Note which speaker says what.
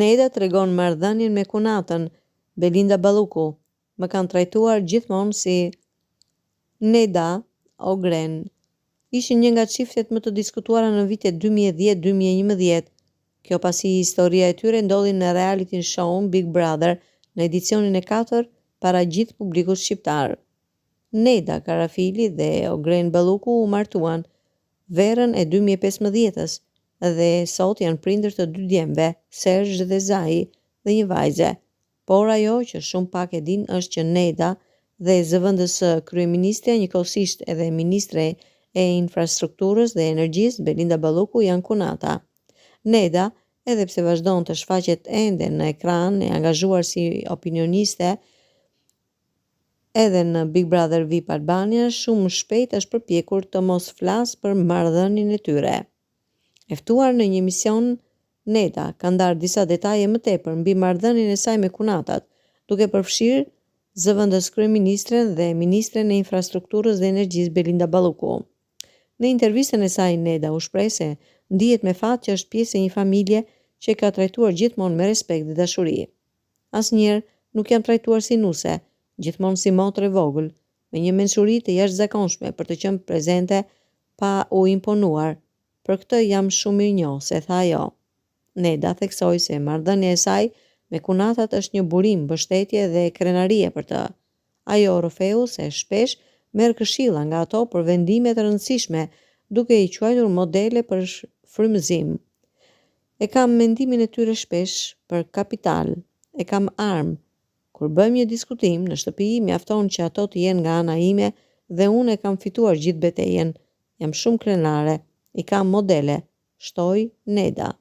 Speaker 1: Neda tregon marrëdhënien me kunatën. Belinda Balluku: më kanë trajtuar gjithmonë si Neda Ogren. Ishin një nga çiftet më të diskutuara në vitet 2010-2011. Kjo pasi historia e tyre ndodhi në reality show Big Brother në edicionin e 4 para gjithë publikut shqiptar. Neda Karafili dhe Ogren Balluku u martuan verën e 2015-s dhe sot janë prindër të 2 djemve, Serge dhe Zai, dhe një vajze. Por ajo që shumë pak e din është që Neda dhe zëvendës kryeministre, njëkohësisht edhe ministre e infrastrukturës dhe energjisë Belinda Balluku janë kunata. Neda, edhe pse vazhdon të shfaqet ende në ekran e angazhuar si opinioniste edhe në Big Brother VIP Albania, shumë shpejt është përpjekur të mos flasë për marrëdhënien e tyre. E ftuar në një emision, Neda ka ndarë disa detaje më tepër mbi marrëdhënien e saj me kunatat, duke përfshirë zëvendës kryeministren dhe ministren e infrastrukturës dhe energjisë Belinda Balluku. Në intervistën e saj, Neda u shpreh se ndihet me fat që është pjesë e një familje që e ka trajtuar gjithmonë me respekt dhe dashuri. Asnjëherë nuk jam trajtuar si nuse, gjithmonë si motër e vogël, me një mençuri të jashtëzakonshme për të qenë prezente pa u imponuar. Për këtë jam shumë mirënjohëse, tha ajo. Neda theksoi se marrëdhënia e saj me kunatat është një burim, mbështetje dhe krenarie për të. Ajo rrëfeu se shpesh merr këshilla nga ato për vendime të rëndësishme, duke i quajtur modele për frymëzim. E kam mendimin e tyre shpesh për kapital, e kam armë. Kur bëjmë një diskutim në shtëpi, mjafton që ato të jenë nga ana ime dhe unë e kam fituar gjithë betejën. Jam shumë krenare, i kam modele, shtoi Neda.